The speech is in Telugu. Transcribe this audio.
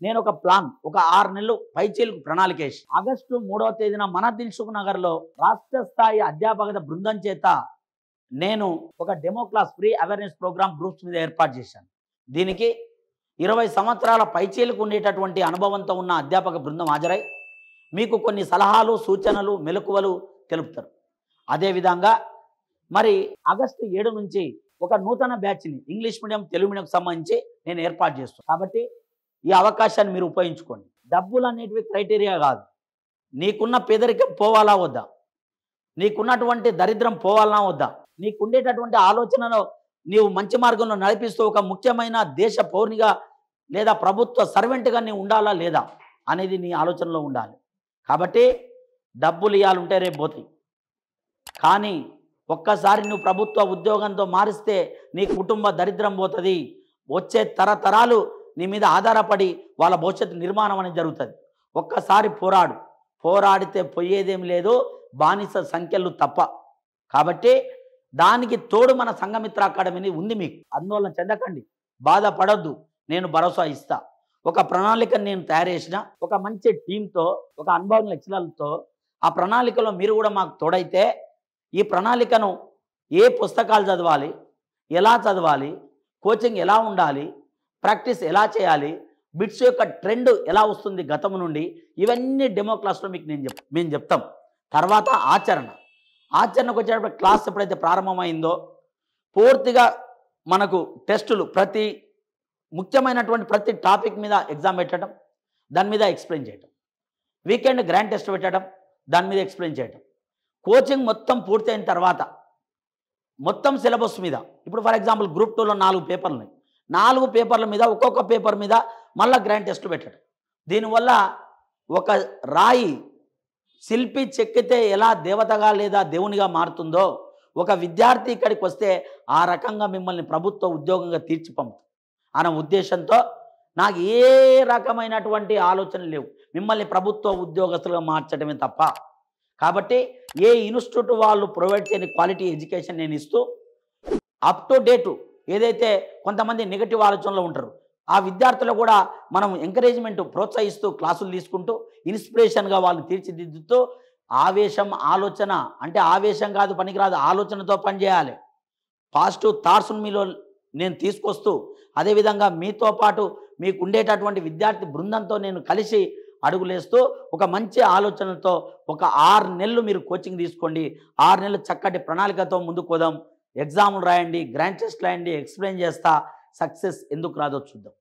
నేను ఒక ప్లాన్ ఒక 6 నెలలు పైచీలకు ప్రణాళికేసి ఆగస్టు 3వ తేదీన మన దిల్సుఖ్ నగర్లో రాష్ట్ర స్థాయి అధ్యాపక బృందం చేత నేను ఒక demo class free awareness program groups మీద ఏర్పాటు చేశాను. దీనికి 20 సంవత్సరాల పైచీలకు ఉండేటటువంటి అనుభవంతో ఉన్న అధ్యాపక బృందం హాజరై మీకు కొన్ని సలహాలు సూచనలు మెలకువలు తెలుపుతారు. అదేవిధంగా మరి ఆగస్టు 7 నుంచి ఒక నూతన బ్యాచ్ని ఇంగ్లీష్ మీడియం తెలుగు మీడియంకి సంబంధించి నేను ఏర్పాటు చేస్తాను. కాబట్టి ఈ అవకాశాన్ని మీరు ఉపయోగించుకోండి. డబ్బులు అనేటివి క్రైటీరియా కాదు. నీకున్న పేదరికం పోవాలా వద్దా, నీకున్నటువంటి దరిద్రం పోవాలనా వద్దా, నీకుండేటటువంటి ఆలోచనలో నీవు మంచి మార్గంలో నడిపిస్తూ ఒక ముఖ్యమైన దేశ పౌరునిగా లేదా ప్రభుత్వ సర్వెంట్గా నీవు ఉండాలా లేదా అనేది నీ ఆలోచనలో ఉండాలి. కాబట్టి డబ్బులు ఇవ్వాలంటే రేపు పోతాయి, కానీ ఒక్కసారి నువ్వు ప్రభుత్వ ఉద్యోగంతో మారిస్తే నీ కుటుంబ దరిద్రం పోతుంది. వచ్చే తరతరాలు నీ మీద ఆధారపడి వాళ్ళ భవిష్యత్తు నిర్మాణం అనేది జరుగుతుంది. ఒక్కసారి పోరాడితే పోయేదేం లేదు, బానిస సంఖ్యలు తప్ప. కాబట్టి దానికి తోడు మన సంఘమిత్ర అకాడమీని ఉంది. మీకు ఆందోళన చెందకండి, బాధపడొద్దు, నేను భరోసా ఇస్తా. ఒక ప్రణాళికను నేను తయారు చేసిన ఒక మంచి టీంతో, ఒక అనుభవం లెక్చరర్లతో. ఆ ప్రణాళికలో మీరు కూడా మాకు తోడైతే ఈ ప్రణాళికను ఏ పుస్తకాలు చదవాలి, ఎలా చదవాలి, కోచింగ్ ఎలా ఉండాలి, ప్రాక్టీస్ ఎలా చేయాలి, బిట్స్ యొక్క ట్రెండ్ ఎలా వస్తుంది గతం నుండి, ఇవన్నీ డెమో క్లాస్లో మీకు మేము చెప్తాం. తర్వాత ఆచరణకు వచ్చేటప్పుడు క్లాస్ ఎప్పుడైతే ప్రారంభమైందో పూర్తిగా మనకు టెస్టులు ప్రతి ముఖ్యమైనటువంటి ప్రతి టాపిక్ మీద ఎగ్జామ్ పెట్టడం, దాని మీద ఎక్స్ప్లెయిన్ చేయడం, వీకెండ్ గ్రాండ్ టెస్ట్ పెట్టడం, దాని మీద ఎక్స్ప్లెయిన్ చేయడం. కోచింగ్ మొత్తం పూర్తయిన తర్వాత మొత్తం సిలబస్ మీద ఇప్పుడు ఫర్ ఎగ్జాంపుల్ గ్రూప్ 2లో 4 పేపర్లు ఉన్నాయి. 4 పేపర్ల మీద ఒక్కొక్క పేపర్ మీద మళ్ళీ గ్రాండ్ టెస్ట్లు పెట్టడం. దీనివల్ల ఒక రాయి శిల్పి చెక్కితే ఎలా దేవతగా లేదా దేవునిగా మారుతుందో ఒక విద్యార్థి ఇక్కడికి వస్తే ఆ రకంగా మిమ్మల్ని ప్రభుత్వ ఉద్యోగంగా తీర్చిపంపుతుంది అన్న ఉద్దేశంతో నాకు ఏ రకమైనటువంటి ఆలోచనలు లేవు, మిమ్మల్ని ప్రభుత్వ ఉద్యోగస్తులుగా మార్చడమే తప్ప. కాబట్టి ఏ ఇన్స్టిట్యూట్ వాళ్ళు ప్రొవైడ్ చేయని క్వాలిటీ ఎడ్యుకేషన్ నేను ఇస్తూ అప్ టు డేటు ఏదైతే కొంతమంది నెగటివ్ ఆలోచనలో ఉంటారు ఆ విద్యార్థులు కూడా మనం ఎంకరేజ్మెంట్ ప్రోత్సహిస్తూ క్లాసులు తీసుకుంటూ ఇన్స్పిరేషన్గా వాళ్ళని తీర్చిదిద్దుతూ ఆలోచన అంటే ఆవేశం కాదు, పనికిరాదు, ఆలోచనతో పనిచేయాలి. పాజిటివ్ థాట్స్ మీలో నేను తీసుకొస్తూ అదేవిధంగా మీతో పాటు మీకు ఉండేటటువంటి విద్యార్థి బృందంతో నేను కలిసి అడుగులేస్తూ ఒక మంచి ఆలోచనతో ఒక 6 నెలలు మీరు కోచింగ్ తీసుకోండి. 6 నెలలు చక్కటి ప్రణాళికతో ముందుకు పోదాం. ఎగ్జామ్లు రాయండి, గ్రాండ్ టెస్ట్ రాయండి, ఎక్స్ప్లెయిన్ చేస్తా. సక్సెస్ ఎందుకు రాదో చూద్దాం.